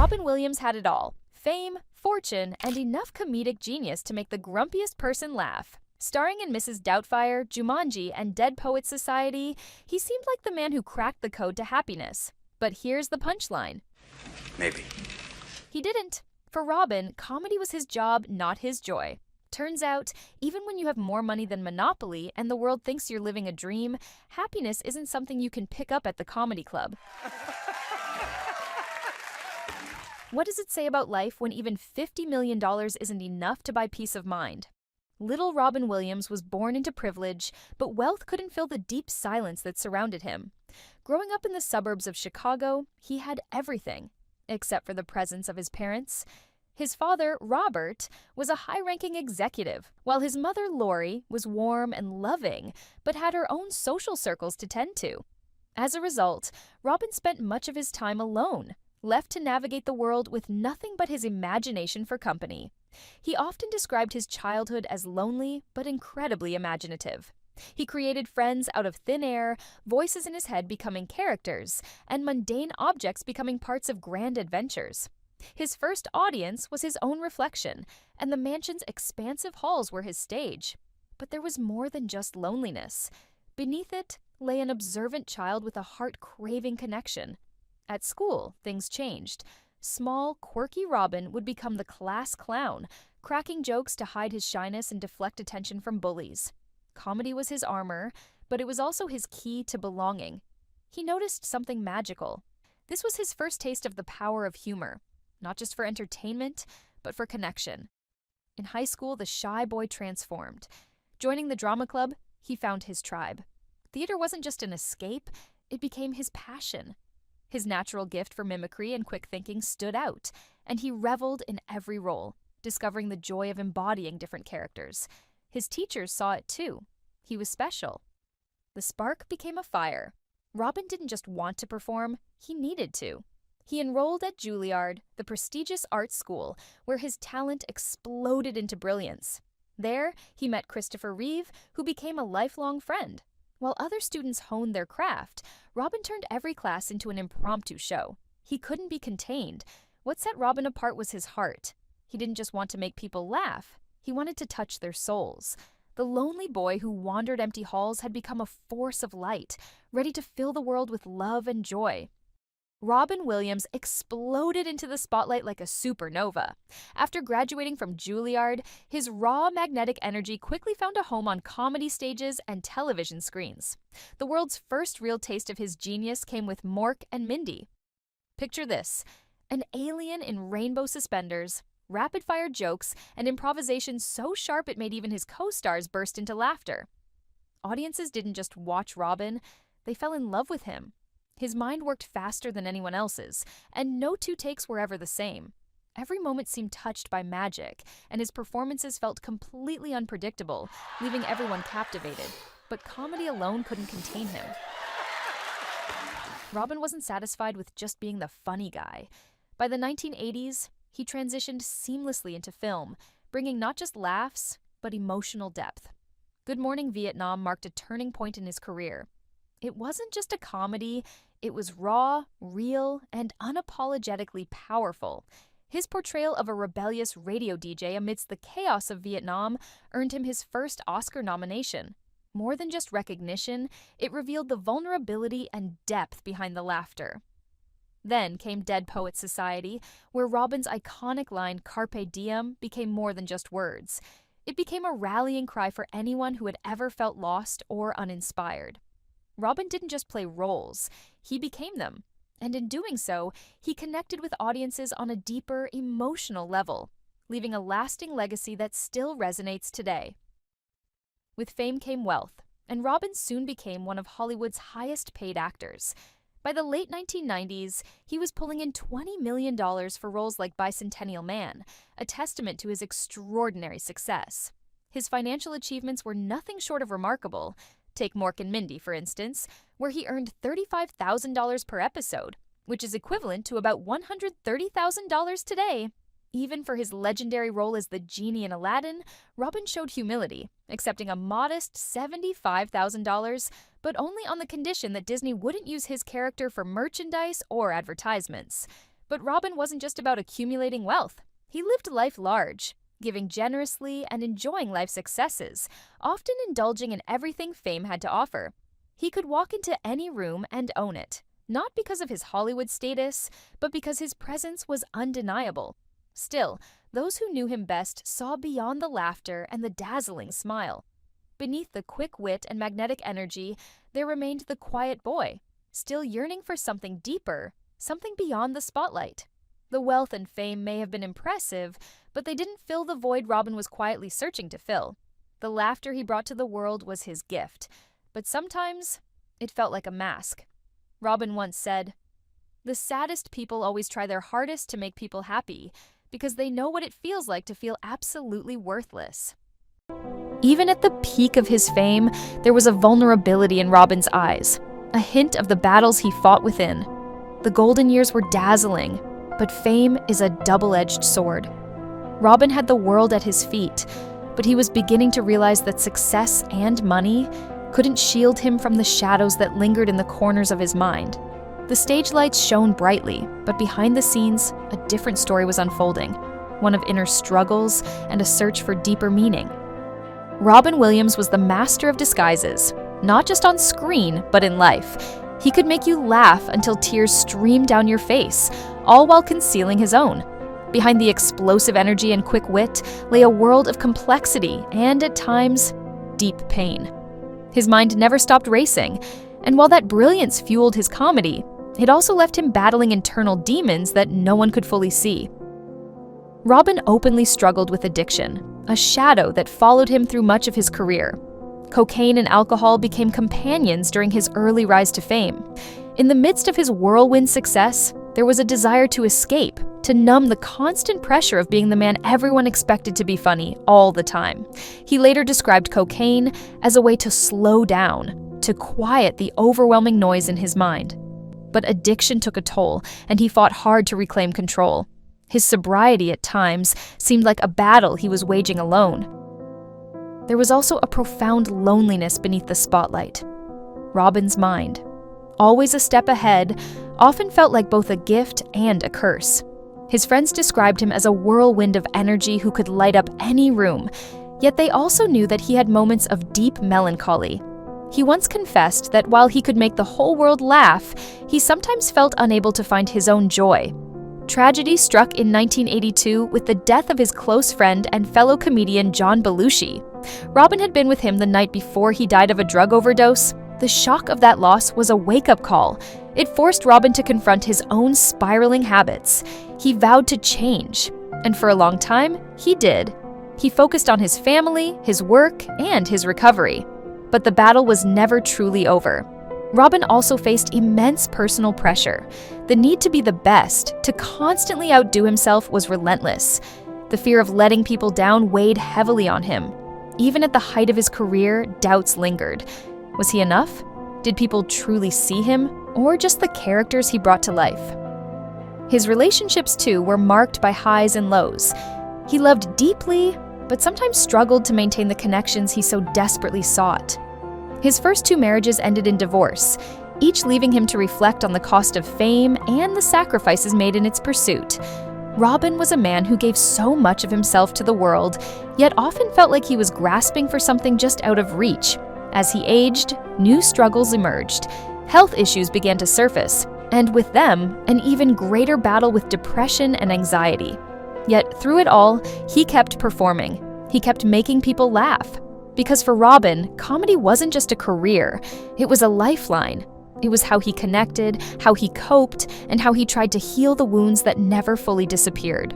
Robin Williams had it all: fame, fortune, and enough comedic genius to make the grumpiest person laugh. Starring in Mrs. Doubtfire, Jumanji, and Dead Poets Society, he seemed like the man who cracked the code to happiness. But here's the punchline. Maybe. He didn't. For Robin, comedy was his job, not his joy. Turns out, even when you have more money than Monopoly and the world thinks you're living a dream, happiness isn't something you can pick up at the comedy club. What does it say about life when even $50 million isn't enough to buy peace of mind? Little Robin Williams was born into privilege, but wealth couldn't fill the deep silence that surrounded him. Growing up in the suburbs of Chicago, he had everything, except for the presence of his parents. His father, Robert, was a high-ranking executive, while his mother, Lori, was warm and loving, but had her own social circles to tend to. As a result, Robin spent much of his time alone, left to navigate the world with nothing but his imagination for company. He often described his childhood as lonely but incredibly imaginative. He created friends out of thin air, voices in his head becoming characters, and mundane objects becoming parts of grand adventures. His first audience was his own reflection, and the mansion's expansive halls were his stage. But there was more than just loneliness. Beneath it lay an observant child with a heart-craving connection. At school, things changed. Small, quirky Robin would become the class clown, cracking jokes to hide his shyness and deflect attention from bullies. Comedy was his armor, but it was also his key to belonging. He noticed something magical. This was his first taste of the power of humor, not just for entertainment, but for connection. In high school, the shy boy transformed. Joining the drama club, he found his tribe. Theater wasn't just an escape, it became his passion. His natural gift for mimicry and quick thinking stood out, and he reveled in every role, discovering the joy of embodying different characters. His teachers saw it too. He was special. The spark became a fire. Robin didn't just want to perform, he needed to. He enrolled at Juilliard, the prestigious art school, where his talent exploded into brilliance. There, he met Christopher Reeve, who became a lifelong friend. While other students honed their craft, Robin turned every class into an impromptu show. He couldn't be contained. What set Robin apart was his heart. He didn't just want to make people laugh. He wanted to touch their souls. The lonely boy who wandered empty halls had become a force of light, ready to fill the world with love and joy. Robin Williams exploded into the spotlight like a supernova. After graduating from Juilliard, his raw magnetic energy quickly found a home on comedy stages and television screens. The world's first real taste of his genius came with Mork and Mindy. Picture this: an alien in rainbow suspenders, rapid-fire jokes, and improvisation so sharp it made even his co-stars burst into laughter. Audiences didn't just watch Robin, they fell in love with him. His mind worked faster than anyone else's, and no two takes were ever the same. Every moment seemed touched by magic, and his performances felt completely unpredictable, leaving everyone captivated. But comedy alone couldn't contain him. Robin wasn't satisfied with just being the funny guy. By the 1980s, he transitioned seamlessly into film, bringing not just laughs, but emotional depth. Good Morning Vietnam marked a turning point in his career. It wasn't just a comedy, it was raw, real, and unapologetically powerful. His portrayal of a rebellious radio DJ amidst the chaos of Vietnam earned him his first Oscar nomination. More than just recognition, it revealed the vulnerability and depth behind the laughter. Then came Dead Poets Society, where Robin's iconic line "Carpe Diem" became more than just words. It became a rallying cry for anyone who had ever felt lost or uninspired. Robin didn't just play roles, he became them. And in doing so, he connected with audiences on a deeper, emotional level, leaving a lasting legacy that still resonates today. With fame came wealth, and Robin soon became one of Hollywood's highest-paid actors. By the late 1990s, he was pulling in $20 million for roles like Bicentennial Man, a testament to his extraordinary success. His financial achievements were nothing short of remarkable. Take Mork and Mindy, for instance, where he earned $35,000 per episode, which is equivalent to about $130,000 today. Even for his legendary role as the genie in Aladdin, Robin showed humility, accepting a modest $75,000, but only on the condition that Disney wouldn't use his character for merchandise or advertisements. But Robin wasn't just about accumulating wealth. He lived life large, giving generously and enjoying life's successes, often indulging in everything fame had to offer. He could walk into any room and own it, not because of his Hollywood status, but because his presence was undeniable. Still, those who knew him best saw beyond the laughter and the dazzling smile. Beneath the quick wit and magnetic energy, there remained the quiet boy, still yearning for something deeper, something beyond the spotlight. The wealth and fame may have been impressive, but they didn't fill the void Robin was quietly searching to fill. The laughter he brought to the world was his gift, but sometimes it felt like a mask. Robin once said, "The saddest people always try their hardest to make people happy, because they know what it feels like to feel absolutely worthless." Even at the peak of his fame, there was a vulnerability in Robin's eyes, a hint of the battles he fought within. The golden years were dazzling, but fame is a double-edged sword. Robin had the world at his feet, but he was beginning to realize that success and money couldn't shield him from the shadows that lingered in the corners of his mind. The stage lights shone brightly, but behind the scenes, a different story was unfolding, one of inner struggles and a search for deeper meaning. Robin Williams was the master of disguises, not just on screen, but in life. He could make you laugh until tears streamed down your face, all while concealing his own. Behind the explosive energy and quick wit lay a world of complexity and, at times, deep pain. His mind never stopped racing, and while that brilliance fueled his comedy, it also left him battling internal demons that no one could fully see. Robin openly struggled with addiction, a shadow that followed him through much of his career. Cocaine and alcohol became companions during his early rise to fame. In the midst of his whirlwind success, there was a desire to escape, to numb the constant pressure of being the man everyone expected to be funny all the time. He later described cocaine as a way to slow down, to quiet the overwhelming noise in his mind. But addiction took a toll, and he fought hard to reclaim control. His sobriety at times seemed like a battle he was waging alone. There was also a profound loneliness beneath the spotlight. Robin's mind, always a step ahead, often felt like both a gift and a curse. His friends described him as a whirlwind of energy who could light up any room, yet they also knew that he had moments of deep melancholy. He once confessed that while he could make the whole world laugh, he sometimes felt unable to find his own joy. Tragedy struck in 1982 with the death of his close friend and fellow comedian John Belushi. Robin had been with him the night before he died of a drug overdose. The shock of that loss was a wake-up call. It forced Robin to confront his own spiraling habits. He vowed to change, and for a long time, he did. He focused on his family, his work, and his recovery. But the battle was never truly over. Robin also faced immense personal pressure. The need to be the best, to constantly outdo himself, was relentless. The fear of letting people down weighed heavily on him. Even at the height of his career, doubts lingered. Was he enough? Did people truly see him, or just the characters he brought to life? His relationships, too, were marked by highs and lows. He loved deeply, but sometimes struggled to maintain the connections he so desperately sought. His first 2 marriages ended in divorce, each leaving him to reflect on the cost of fame and the sacrifices made in its pursuit. Robin was a man who gave so much of himself to the world, yet often felt like he was grasping for something just out of reach. As he aged, new struggles emerged. Health issues began to surface, and with them, an even greater battle with depression and anxiety. Yet through it all, he kept performing. He kept making people laugh. Because for Robin, comedy wasn't just a career, it was a lifeline. It was how he connected, how he coped, and how he tried to heal the wounds that never fully disappeared.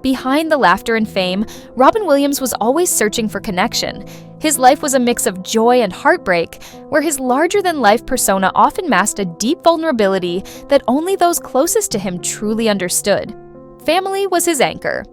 Behind the laughter and fame, Robin Williams was always searching for connection. His life was a mix of joy and heartbreak, where his larger-than-life persona often masked a deep vulnerability that only those closest to him truly understood. Family was his anchor.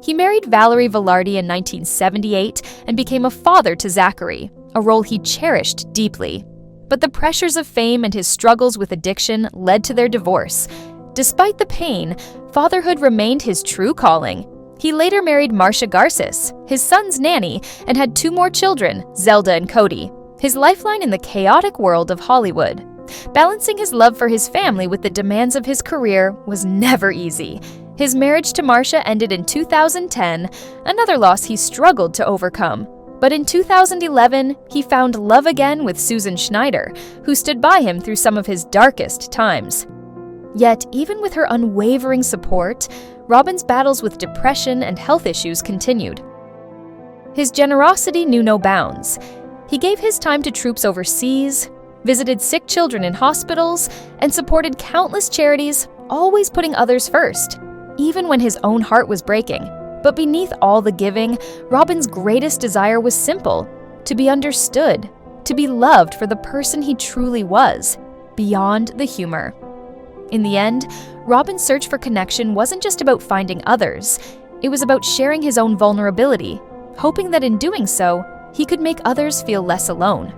He married Valerie Velarde in 1978 and became a father to Zachary, a role he cherished deeply. But the pressures of fame and his struggles with addiction led to their divorce. Despite the pain, fatherhood remained his true calling. He later married Marcia Garces, his son's nanny, and had 2 more children, Zelda and Cody, his lifeline in the chaotic world of Hollywood. Balancing his love for his family with the demands of his career was never easy. His marriage to Marcia ended in 2010, another loss he struggled to overcome. But in 2011, he found love again with Susan Schneider, who stood by him through some of his darkest times. Yet, even with her unwavering support, Robin's battles with depression and health issues continued. His generosity knew no bounds. He gave his time to troops overseas, visited sick children in hospitals, and supported countless charities, always putting others first, even when his own heart was breaking. But beneath all the giving, Robin's greatest desire was simple: to be understood, to be loved for the person he truly was, beyond the humor. In the end, Robin's search for connection wasn't just about finding others. It was about sharing his own vulnerability, hoping that in doing so, he could make others feel less alone.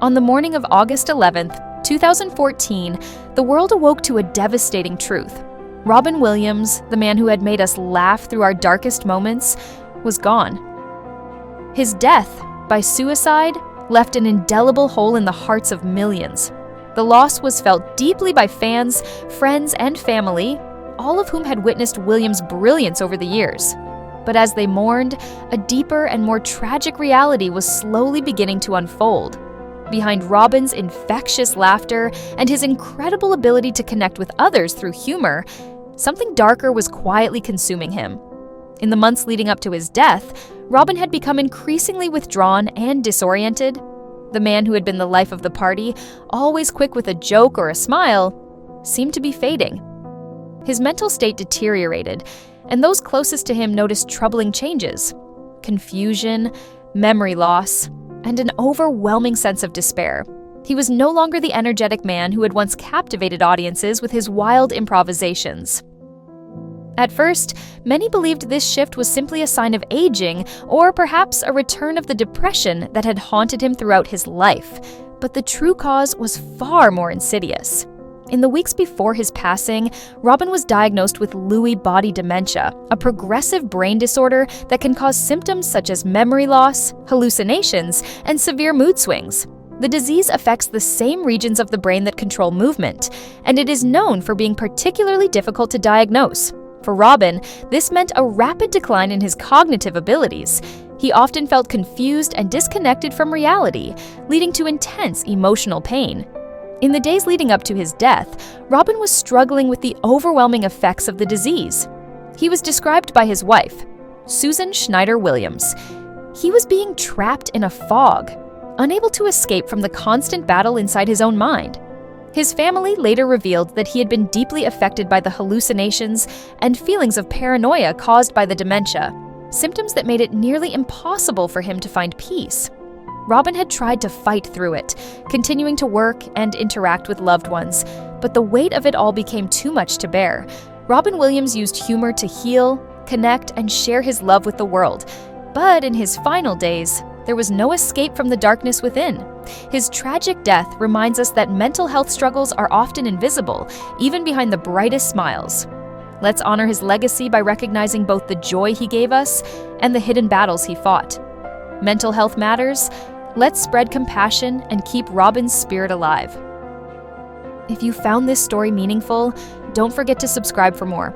On the morning of August 11th, 2014, the world awoke to a devastating truth. Robin Williams, the man who had made us laugh through our darkest moments, was gone. His death, by suicide, left an indelible hole in the hearts of millions. The loss was felt deeply by fans, friends, and family, all of whom had witnessed Williams' brilliance over the years. But as they mourned, a deeper and more tragic reality was slowly beginning to unfold. Behind Robin's infectious laughter and his incredible ability to connect with others through humor, something darker was quietly consuming him. In the months leading up to his death, Robin had become increasingly withdrawn and disoriented. The man who had been the life of the party, always quick with a joke or a smile, seemed to be fading. His mental state deteriorated, and those closest to him noticed troubling changes: confusion, memory loss, and an overwhelming sense of despair. He was no longer the energetic man who had once captivated audiences with his wild improvisations. At first, many believed this shift was simply a sign of aging, or perhaps a return of the depression that had haunted him throughout his life. But the true cause was far more insidious. In the weeks before his passing, Robin was diagnosed with Lewy body dementia, a progressive brain disorder that can cause symptoms such as memory loss, hallucinations, and severe mood swings. The disease affects the same regions of the brain that control movement, and it is known for being particularly difficult to diagnose. For Robin, this meant a rapid decline in his cognitive abilities. He often felt confused and disconnected from reality, leading to intense emotional pain. In the days leading up to his death, Robin was struggling with the overwhelming effects of the disease. He was described by his wife, Susan Schneider Williams. He was being trapped in a fog, unable to escape from the constant battle inside his own mind. His family later revealed that he had been deeply affected by the hallucinations and feelings of paranoia caused by the dementia, symptoms that made it nearly impossible for him to find peace. Robin had tried to fight through it, continuing to work and interact with loved ones, but the weight of it all became too much to bear. Robin Williams used humor to heal, connect, and share his love with the world. But in his final days, there was no escape from the darkness within. His tragic death reminds us that mental health struggles are often invisible, even behind the brightest smiles. Let's honor his legacy by recognizing both the joy he gave us and the hidden battles he fought. Mental health matters. Let's spread compassion and keep Robin's spirit alive. If you found this story meaningful, don't forget to subscribe for more.